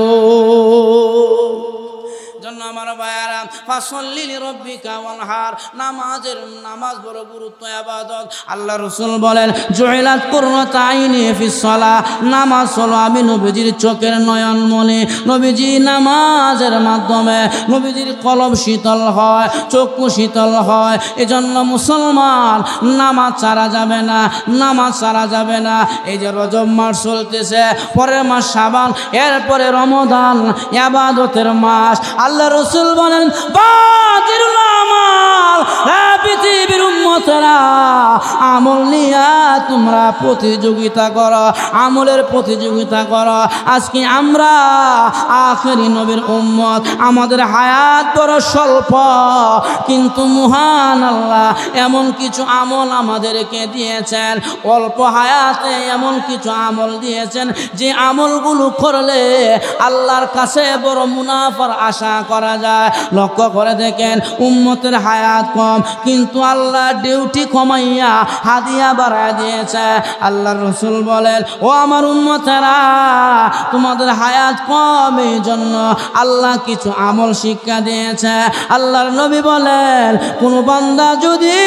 Speaker 1: জন্য আমার ভাইয়ারা, ফাসল্লি লিরাব্বিকা ওয়ানহার, নামাজ বড় গুরুত্ব, ইবাদত। আল্লাহ রাসূল বলেন, জুইলাত কুররাতু আইনি ফিস সালাহ, নামাজ হলো আমি নবীজির চোখের নয়নমণি। নবীজি নামাজের মাধ্যমে নবীজির কলব শীতল হয়, চক্ষু শীতল হয়। এজন্য মুসলমান নামাজ ছাড়া যাবে না, নামাজ ছাড়া যাবে না। এই যে রজব মাস চলতেছে, পরের মাস শাবান, এরপরে রমজান, ইবাদতের মাস। আল্লাহ রাসূল বলেন, বাদিরুল আমাল, পৃথিবীর উম্মতেরা আমল নিয়া তোমরা প্রতিযোগিতা করো, আমলের প্রতিযোগিতা করো। আজকে আমরা আখেরি নবীর উম্মত, আমাদের হায়াত বড় স্বল্প, কিন্তু মহান আল্লাহ এমন কিছু আমল আমাদেরকে দিয়েছেন, অল্প হায়াতে এমন কিছু আমল দিয়েছেন যে আমলগুলো করলে আল্লাহর কাছে বড় মুনাফার আশা করা যায়। লক্ষ্য করে দেখেন, উম্মতের হায়াত কম, কিন্তু আল্লাহ ডিউটি কমাইয়া হাদিয়া বাড়ায় দিয়েছে। আল্লাহর রাসূল বলেন, ও আমার উম্মতেরা, তোমাদের হায়াত কম, এই জন্য আল্লাহ কিছু আমল শিক্ষা দিয়েছে। আল্লাহর নবী বলেন, কোন বান্দা যদি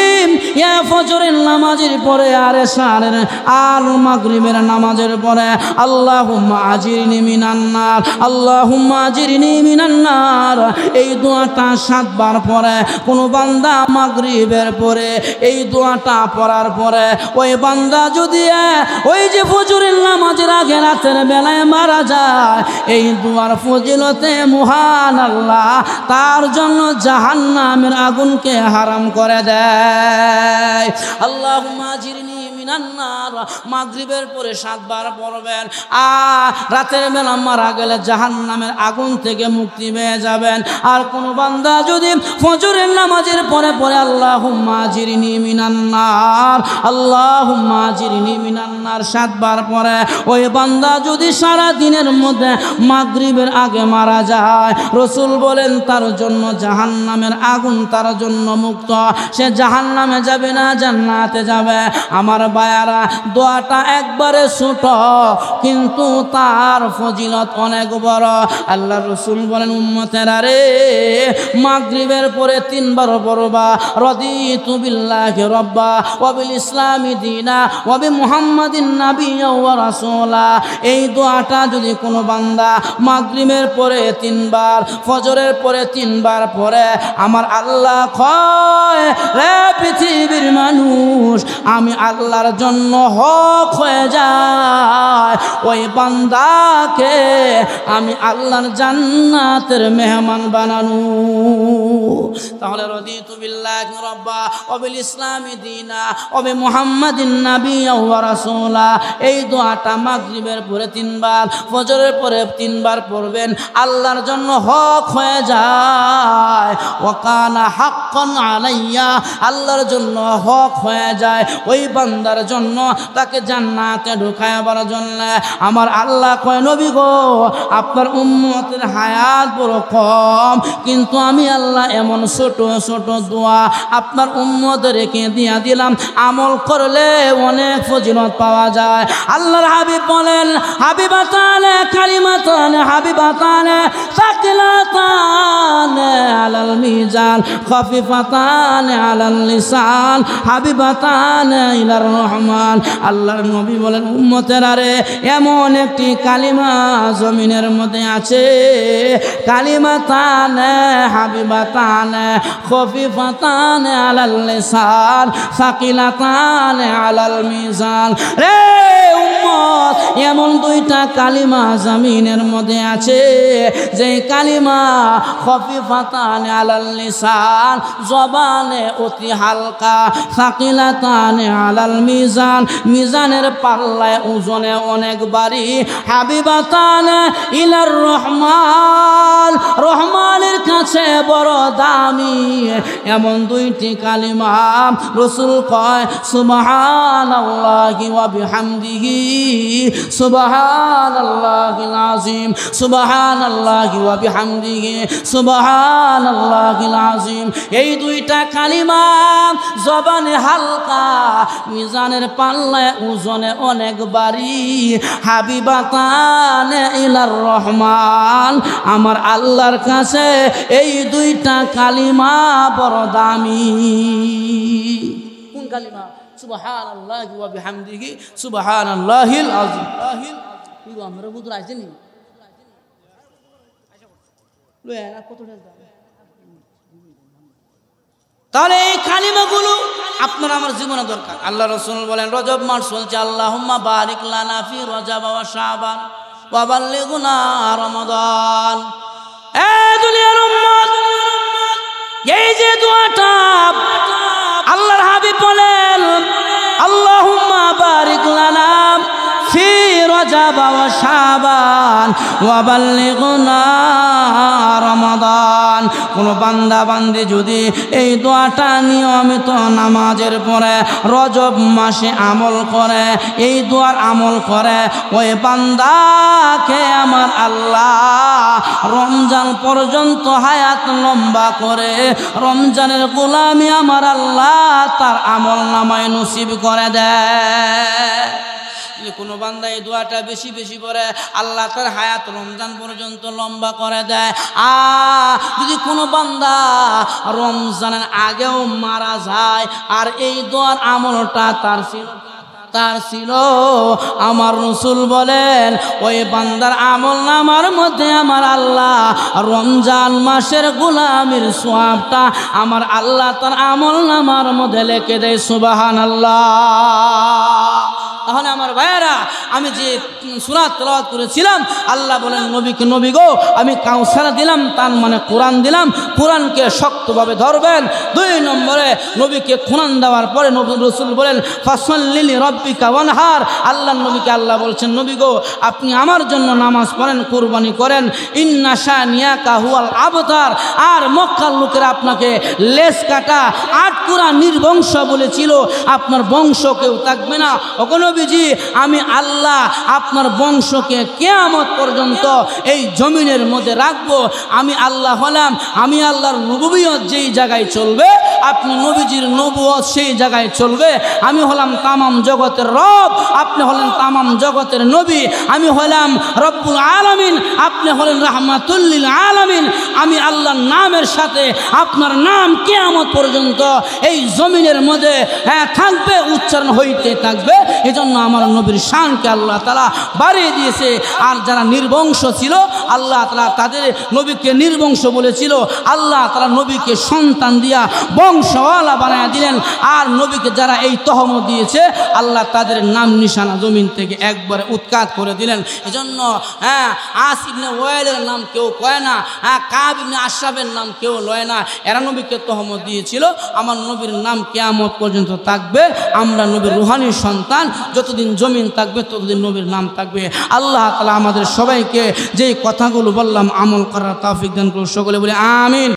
Speaker 1: ফজরের নামাজের পরে আর এশারের আর মাগরিবের নামাজের পরে আল্লাহুম্মা আজিরনি মিনান নার, আল্লাহুম্মা আজিরনি মিনান নার, এই দোয়াটা 7 বার পরে কোন বান্দা মাগরিবের পরে এই দোয়াটা পড়ার পরে ওই বান্দা যদি ওই যে ফজরের নামাজের আগে রাতের বেলায় মারা যায়, এই দোয়ার ফজিলতে মহান আল্লাহ তার জন্য জাহান্নামের আগুনকে হারাম করে দেয়। আল্লাহুম্মা আজিরনি মিনান নার, মাগরিবের পরে 7 বার পড়বেন, আর রাতের বেলা মারা গেলে জাহান্নামের আগুন থেকে মুক্তি পেয়ে যাবেন। আর কোন বান্দা যদি ফজরের নামাজের পরে পরে আল্লাহুম্মা আজিরনি মিনান নার, আল্লাহুম্মা আজিরনি মিনান নার 7 বার পরে ওই বান্দা যদি সারা দিনের মধ্যে মাগরিবের আগে মারা যায়, রাসূল বলেন তার জন্য জাহান্নামের আগুন তার জন্য মুক্ত, সে জাহান্নামে যাবে না, জান্নাতে যাবে। আমার ভাইয়ারা, দোয়াটা একবারে ছোট, কিন্তু তার ফজিলত অনেক বড়। আল্লাহ রাসূল বলেন, উম্মতেরা রে, মাগরিবের পরে 3 বার পড়বা, রাদিতু বিল্লাহি রাব্বা ওয়া বিল ইসলামি দীনা ওয়া বি মুহাম্মাদিন নাবিয়্যা ওয়া রাসূলা। এই দোয়াটা যদি কোনো বান্দা মাগরিবের পরে 3 বার, ফজরের পরে 3 বার পড়ে, আমার আল্লাহ কয়, রে পৃথিবীর মানুষ, আমি আল্লাহর জন্য হক হয়ে যায়, ওই বান্দাকে আমি আল্লাহর জান্নাতের মেহমান বানানো। তাহলে রাদিতু বিল্লাহি রাব্বা ওয়া বিল ইসলামি দীনা ওয়া বি মুহাম্মাদিন নাবিয়্যা ওয়া রাসূলা, এই দোয়াটা মাগরিবের পরে 3 বার, ফজরের পরে 3 বার পড়বেন, আল্লাহর জন্য হক হয়ে যায়। ওয়া কানা হাক্কান আলাইয়া, আল্লাহর জন্য হক হক হয়ে যায়, ওই বান্দার জন্য তাকে জান্নাতে ঢুকাবার জন্য আমার আল্লাহ কয় নবী গো আপনার উম্মতের হায়াত বড় কম, কিন্তু আমি আল্লাহ এমন ছোট ছোট দোয়া আপনার উম্মতে রেখে দিয়া দিলাম, আমল করলে অনেক ফজিলত পাওয়া যায়। আল্লাহর হাবিব বলেন হাবিবাতানে কালিমাতানে হাবিবাতানে সাকিলাতানে আলাল মিজান খাফিফাতানে আলাল লিসান হাবিবাতানে ইলার রহমান। আল্লাহর নবী বলেন উম্মতেরা রে এমন একটি কালিমা জমিনের মধ্যে আছে, কালিমাতানে হাবিবাতানে খাফিফাতানে আলাল লিসান সাকিলাতানে আলাল মিজান। রে উম্মত এমন দুইটা কালিমা জমিনের মধ্যে আছে যে কালিমা খাফিফাতানে আলাল লিসান জবানে অতি হালকা, সাকিলাতানে আলাল মিজান মিজানের পাল্লায় ওজনে অনেক ভারী, হাবিবাতানে ইলার রহমান রহমানের কাছে বড় দামি। এমন দুইটি কালিমা রাসূল কয় সুবহানাল্লাহি ওয়া বিহামদিহি সুবহানাল্লাহিল আযীম সুবহানাল্লাহি ওয়া বিহামদিহি সুবহানাল্লাহিল আযীম। এই দুইটা কালিমা জবানে হালকা, মিজানের পাল্লায় ওজনে অনেক ভারী, হাবিবাতানে ইলার রহমান আমার আল্লাহর কাছে এই দুইটা কালিমা বড় দামি। কোন কালিমা? সুবহানাল্লাহি ওয়া বিহামদিহি সুবহানাল্লাহিল আযীম। আমরা বুঝতে আসেনি তাহলে এই কালিমাগুলো আপনার আমার জীবনে দরকার। আল্লাহ রাসূল বলেন রজব মাস চলছে, আল্লাহুম্মা বারিক লানা ফি রজব ওয়া শাবান ওয়া বাল্লিগনা রমাদান। এই দুনিয়ার উম্মত এই যে দোয়াটা আল্লাহর হাবিব বলেন আল্লাহুম্মা বারিক লানা ফি রজব ওয়া শাবান ওয়া বাল্লিগনা রমাদান। কোন বান্দা বান্দি যদি এই দোয়াটা নিয়মিত নামাজের পরে রজব মাসে আমল করে, এই দোয়ার আমল করে, ওই বান্দাকে আমার আল্লাহ রমজান পর্যন্ত হায়াত লম্বা করে রমজানের গোলামি আমার আল্লাহ তার আমল নামায় নসিব করে দেয়। কোনো বান্দা এই দোয়াটা বেশি বেশি পড়ে আল্লাহ তার হায়াত রমজান পর্যন্ত লম্বা করে দেয়। যদি কোনো বান্দা রমজানের আগেও মারা যায় আর এই দোয়ার আমলটা তার ছিল আমার রাসূল বলেন ওই বান্দার আমল নামার মধ্যে আমার আল্লাহ রমজান মাসের গোলামির সওয়াবটা আমার আল্লাহ তার আমল নামার মধ্যে লিখে দেয়। সুবহানাল্লাহ। তাহলে আমার ভাইয়েরা আমি যে সূরা তেলাওয়াত করেছিলাম আল্লাহ বলেন নবীকে নবী গো আমি কাউসার দিলাম, তার মানে কোরআন দিলাম, কোরআনকে শক্তভাবে ধরবেন। 2 নম্বরে নবীকে কোরআন দেওয়ার পরে নবী রাসূল বলেন ফাসাল্লি লিরাব্বিকা ওয়ানহার। আল্লাহ নবীকে আল্লাহ বলছেন নবী গো আপনি আমার জন্য নামাজ পড়েন, কুরবানি করেন। ইন্না শানিয়াকা হুয়াল আবতার। আর মক্কার লোকেরা আপনাকে লেজ কাটা আটকুরা নির্বংশ বলেছিল, আপনার বংশ কেউ থাকবে না। নবীজি আমি আল্লাহ আপনার বংশকে কিয়ামত পর্যন্ত এই জমিনের মধ্যে রাখবো। আমি আল্লাহ হলাম, আমি আল্লাহর নবুয়ত যেই জায়গায় চলবে আপনি নবীজির নবুয়ত সেই জায়গায় চলবে। আমি হলাম তামাম জগতের রব, আপনি হলেন তামাম জগতের নবী। আমি হলাম রব্বুল আলামিন, আপনি হলেন রাহমাতুল লিল আলামিন। আমি আল্লাহর নামের সাথে আপনার নাম কিয়ামত পর্যন্ত এই জমিনের মধ্যে থাকবে, উচ্চারণ হইতে থাকবে। এজন্য আমার নবীর শানকে আল্লাহ তাআলা বাড়িয়ে দিয়েছে। আর যারা নির্বংশ ছিল আল্লাহ তাআলা তাদের নবীকে নির্বংশ বলেছিল, আল্লাহ তাআলা নবীকে সন্তান দিয়া বংশওয়ালা বানায় দিলেন। আর নবীকে যারা এই তহমত দিয়েছে আল্লাহ তাদের নাম নিশানা জমিন থেকে একবারে উৎখাত করে দিলেন। এজন্য আস ইবনে ওয়াইলের নাম কেউ কয় না, কাব ইবনে আশরাফের নাম কেউ লয় না। এরা নবীকে তহমত দিয়েছিল। আমার নবীর নাম কিয়ামত পর্যন্ত থাকবে। আমরা নবীর রুহানি সন্তান, যতদিন জমিন থাকবে ততদিন নবীর নাম থাকবে। আল্লাহ তাআলা আমাদের সবাইকে যেই কথাগুলো বললাম আমল করার তৌফিক দান করুন। সকলে বলে আমিন।